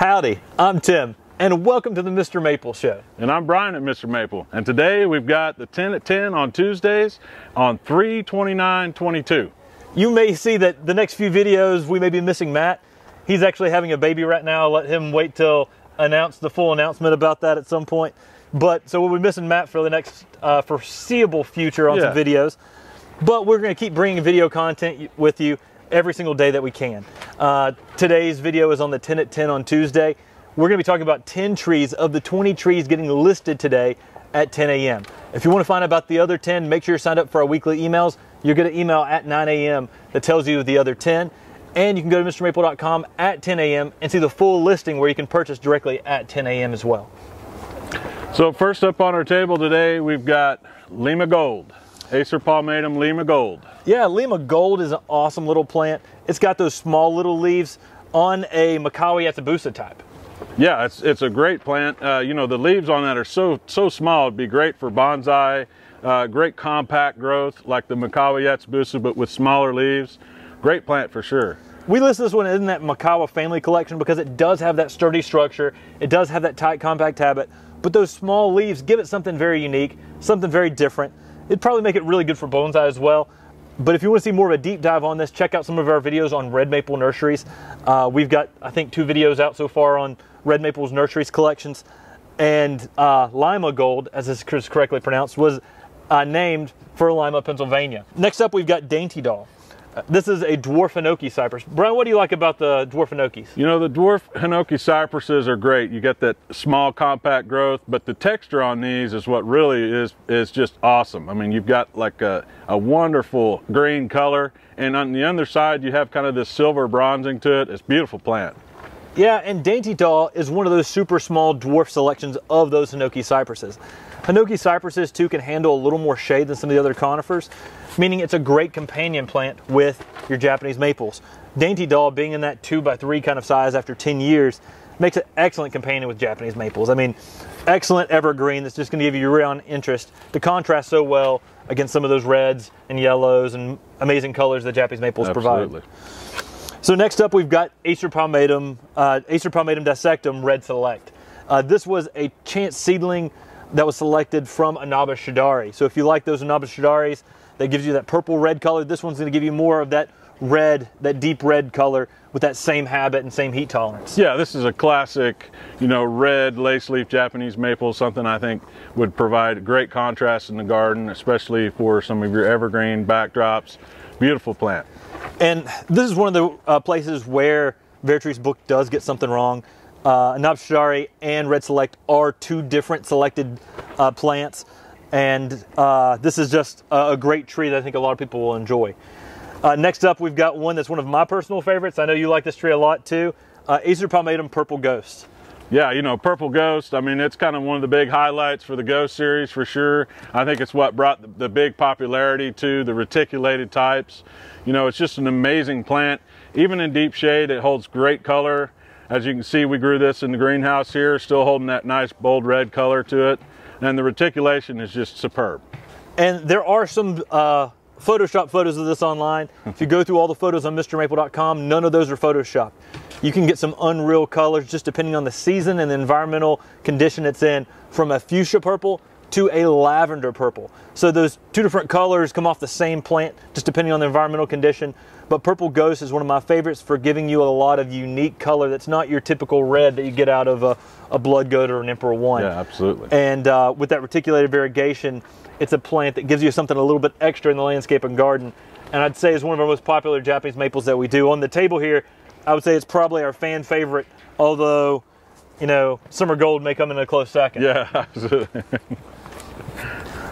Howdy, I'm Tim, and welcome to the Mr. Maple Show. And I'm Brian at Mr. Maple, and today we've got the 10 at 10 on Tuesdays on 3/29/22. You may see that the next few videos we may be missing Matt. He's actually having a baby right now. I'll let him wait till the full announcement about that at some point. But so we'll be missing Matt for the next foreseeable future on some videos. But we're going to keep bringing video content with you every single day that we can. Today's video is on the 10 at 10 on Tuesday. We're going to be talking about 10 trees of the 20 trees getting listed today at 10 a.m. If you want to find out about the other 10, make sure you're signed up for our weekly emails. You'll get an email at 9 a.m. that tells you the other 10. And you can go to MrMaple.com at 10 a.m. and see the full listing where you can purchase directly at 10 a.m. as well. So first up on our table today, we've got Lima Gold. ACER Palmatum Lima Gold. Yeah, Lima Gold is an awesome little plant. It's got those small little leaves on a McCauley-Atsubusa type. Yeah, it's a great plant. You know, the leaves on that are so small. It'd be great for bonsai, great compact growth like the McCauley-Atsubusa, but with smaller leaves. Great plant for sure. We list this one in that Macawa family collection because it does have that sturdy structure. It does have that tight, compact habit, but those small leaves give it something very unique, something very different. It'd probably make it really good for bonsai as well. But if you want to see more of a deep dive on this, check out some of our videos on red maple nurseries. We've got, I think, 2 videos out so far on red maple's nurseries collections. And Lima Gold, as this is correctly pronounced, was named for Lima, Pennsylvania. Next up, we've got Dainty Doll. This is a dwarf hinoki cypress. Brian, what do you like about the dwarf hinokis? You know, the dwarf hinoki cypresses are great. You get that small compact growth, but the texture on these is what really is just awesome. I mean, you've got like a wonderful green color, and on the underside you have kind of this silver bronzing to it. It's a beautiful plant. Yeah, and Dainty Doll is one of those super small dwarf selections of those hinoki cypresses. Hinoki cypresses too can handle a little more shade than some of the other conifers, meaning it's a great companion plant with your Japanese maples. Dainty Doll, being in that 2x3 kind of size after 10 years, makes an excellent companion with Japanese maples. I mean, excellent evergreen that's just going to give you year-round interest to contrast so well against some of those reds and yellows and amazing colors that Japanese maples provide. So next up, we've got ACER Palmatum Dissectum Red Select. This was a chance seedling that was selected from Inaba Shidari. So if you like those Inaba Shidaris, that gives you that purple red color. This one's going to give you more of that red, that deep red color with that same habit and same heat tolerance. Yeah, this is a classic, you know, red lace leaf Japanese maple, something I think would provide great contrast in the garden, especially for some of your evergreen backdrops. Beautiful plant. And this is one of the places where Vertree's book does get something wrong. Inaba Shidari and Red Select are 2 different selected plants, and this is just a great tree that I think a lot of people will enjoy. Next up, we've got one that's one of my personal favorites. I know you like this tree a lot too. ACER Palmatum Purple Ghost. Yeah, you know, Purple Ghost, I mean, it's kind of one of the big highlights for the Ghost series for sure. I think it's what brought the big popularity to the reticulated types. You know, it's just an amazing plant. Even in deep shade, it holds great color. As you can see, we grew this in the greenhouse here, still holding that nice bold red color to it. And the reticulation is just superb. And there are some Photoshop photos of this online. If you go through all the photos on MrMaple.com, none of those are Photoshopped. You can get some unreal colors just depending on the season and the environmental condition it's in, from a fuchsia purple to a lavender purple. So those 2 different colors come off the same plant, just depending on the environmental condition. But Purple Ghost is one of my favorites for giving you a lot of unique color that's not your typical red that you get out of a Blood Goat or an Emperor One. Yeah, absolutely. And with that reticulated variegation, it's a plant that gives you something a little bit extra in the landscape and garden. And I'd say it's one of our most popular Japanese maples that we do. On the table here, I would say it's probably our fan favorite, although, you know, Summer Gold may come in a close second. Yeah, absolutely.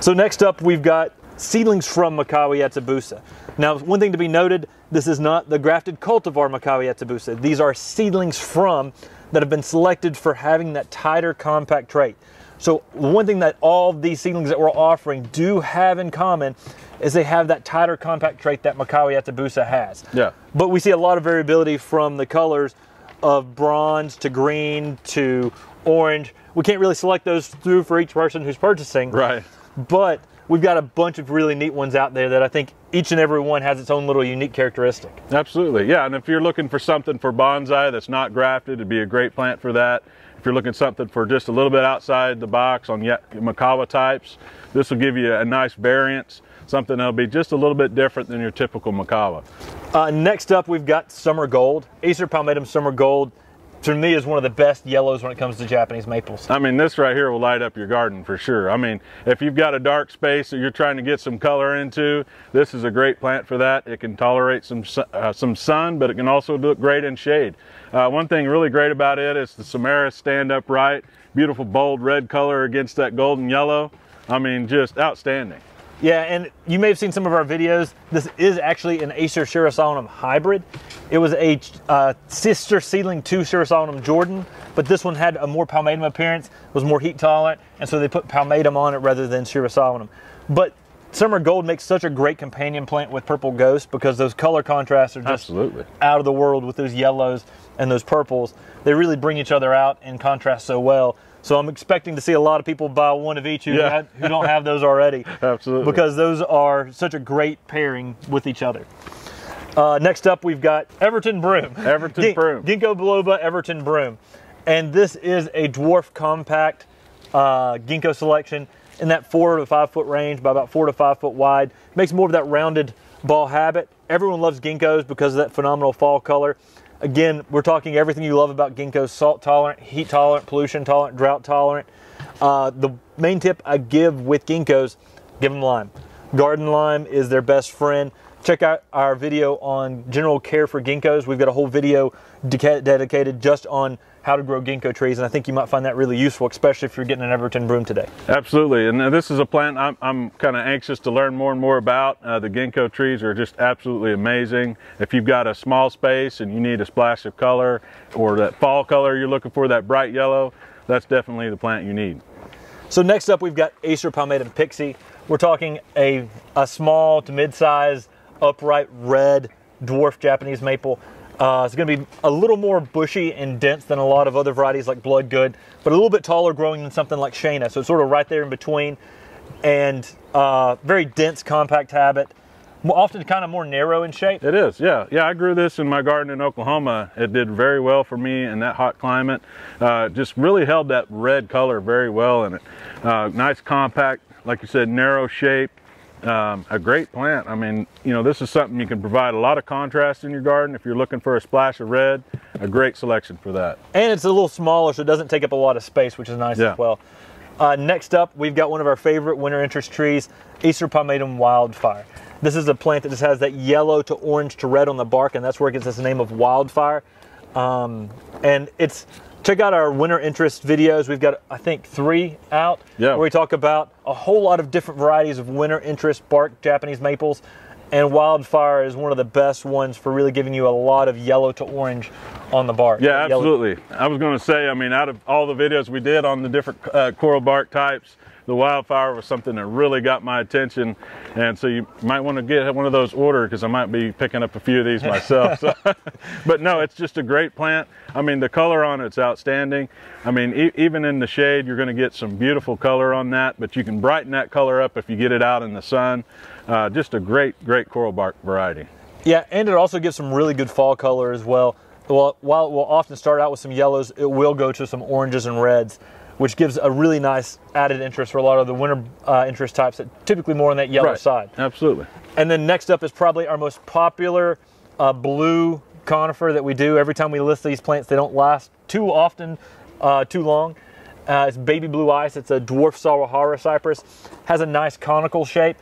So next up, we've got seedlings from Macaulay-Atsubusa. Now, one thing to be noted, this is not the grafted cultivar Macaulay-Atsubusa. These are seedlings from that have been selected for having that tighter compact trait. So one thing that all of these seedlings that we're offering do have in common is they have that tighter compact trait that Macaulay-Atsubusa has. Yeah. But we see a lot of variability from the colors of bronze to green to orange. We can't really select those through for each person who's purchasing. Right. But we've got a bunch of really neat ones out there that I think each and every one has its own little unique characteristic. Absolutely, yeah. And if you're looking for something for bonsai that's not grafted, it'd be a great plant for that. If you're looking something for just a little bit outside the box on Makawa types, this will give you a nice variance, something that'll be just a little bit different than your typical Makawa. Next up, we've got Summer Gold. ACER Palmatum Summer Gold, to me, is one of the best yellows when it comes to Japanese maples. I mean, this right here will light up your garden for sure. I mean, if you've got a dark space that you're trying to get some color into, this is a great plant for that. It can tolerate some sun, but it can also look great in shade. One thing really great about it is the CHAMAECYPARIS stand upright, beautiful bold red color against that golden yellow. I mean, just outstanding. Yeah, and you may have seen some of our videos. This is actually an ACER Shirasolanum hybrid. It was a sister seedling to Shirasolanum Jordan, but this one had a more palmatum appearance, was more heat tolerant, and so they put palmatum on it rather than Shirasolanum. But Summer Gold makes such a great companion plant with Purple Ghost because those color contrasts are just out of the world with those yellows and those purples. They really bring each other out and contrast so well. So I'm expecting to see a lot of people buy one of each who don't have those already. Absolutely. Because those are such a great pairing with each other. Next up, we've got Everton Broom. Everton Broom. GINKGO Biloba Everton Broom. And this is a dwarf compact ginkgo selection in that 4 to 5 foot range, by about 4 to 5 foot wide. Makes more of that rounded ball habit. Everyone loves ginkgos because of that phenomenal fall color. Again, we're talking everything you love about ginkgos: salt tolerant, heat tolerant, pollution tolerant, drought tolerant. The main tip I give with ginkgos, give them lime. Garden lime is their best friend. Check out our video on general care for ginkgos. We've got a whole video dedicated just on how to grow ginkgo trees, and I think you might find that really useful, especially if you're getting an Everton Broom today. Absolutely, and this is a plant I'm kind of anxious to learn more and more about. The ginkgo trees are just absolutely amazing. If you've got a small space and you need a splash of color, or that fall color you're looking for, that bright yellow, that's definitely the plant you need. So next up, we've got ACER Palmatum PIXIE. We're talking a small to mid-size, upright red dwarf Japanese maple. It's going to be a little more bushy and dense than a lot of other varieties like Bloodgood, but a little bit taller growing than something like Shana. So it's sort of right there in between, and very dense, compact habit. Often kind of more narrow in shape. It is, yeah. Yeah, I grew this in my garden in Oklahoma. It did very well for me in that hot climate. Just really held that red color very well in it. Nice, compact, like you said, narrow shape. A great plant. I mean, you know, this is something you can provide a lot of contrast in your garden. If you're looking for a splash of red, a great selection for that. And it's a little smaller, so it doesn't take up a lot of space, which is nice as well. Next up, we've got one of our favorite winter interest trees, ACER Palmatum Wildfire. This is a plant that just has that yellow to orange to red on the bark, and that's where it gets its name of Wildfire. And it's, check out our winter interest videos. We've got, I think, 3 out, where we talk about a whole lot of different varieties of winter interest bark Japanese maples, and Wildfire is one of the best ones for really giving you a lot of yellow to orange on the bark. Yeah, absolutely. I was going to say, I mean, out of all the videos we did on the different coral bark types, the Wildfire was something that really got my attention, and so you might want to get one of those ordered, because I might be picking up a few of these myself. So. But no, it's just a great plant. I mean, the color on it's outstanding. I mean, even in the shade, you're going to get some beautiful color on that, but you can brighten that color up if you get it out in the sun. Just a great coral bark variety. Yeah, and it also gives some really good fall color as well. While it will often start out with some yellows, it will go to some oranges and reds, which gives a really nice added interest for a lot of the winter interest types that typically more on that yellow side. Absolutely. And then next up is probably our most popular blue conifer that we do. Every time we list these plants, they don't last too often, too long. It's baby blue ice. It's a dwarf Sawahara cypress. Has a nice conical shape.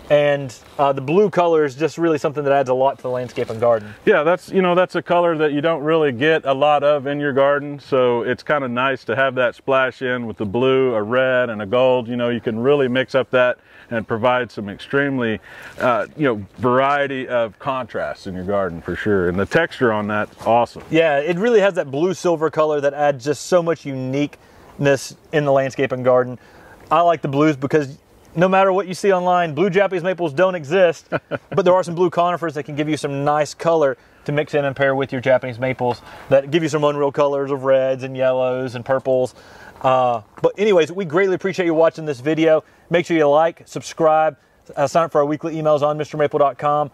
And the blue color is just really something that adds a lot to the landscape and garden. Yeah, that's, you know, that's a color that you don't really get a lot of in your garden, so it's kind of nice to have that splash in with the blue, a red, and a gold. You know, you can really mix up that and provide some extremely, variety of contrasts in your garden for sure. And the texture on that's awesome. Yeah, it really has that blue silver color that adds just so much uniqueness in the landscape and garden. I like the blues because no matter what you see online, blue Japanese maples don't exist, but there are some blue conifers that can give you some nice color to mix in and pair with your Japanese maples that give you some unreal colors of reds and yellows and purples. But anyways, we greatly appreciate you watching this video. Make sure you like, subscribe, sign up for our weekly emails on MrMaple.com,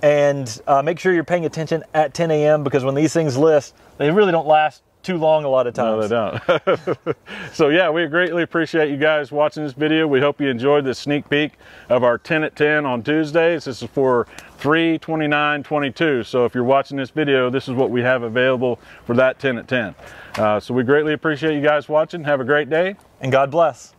and make sure you're paying attention at 10 a.m. because when these things list, they really don't last too long a lot of times. No, they don't. So yeah, we greatly appreciate you guys watching this video. We hope you enjoyed this sneak peek of our 10 at 10 on Tuesdays. This is for 3/29/22. So if you're watching this video, this is what we have available for that 10 at 10. So we greatly appreciate you guys watching. Have a great day. And God bless.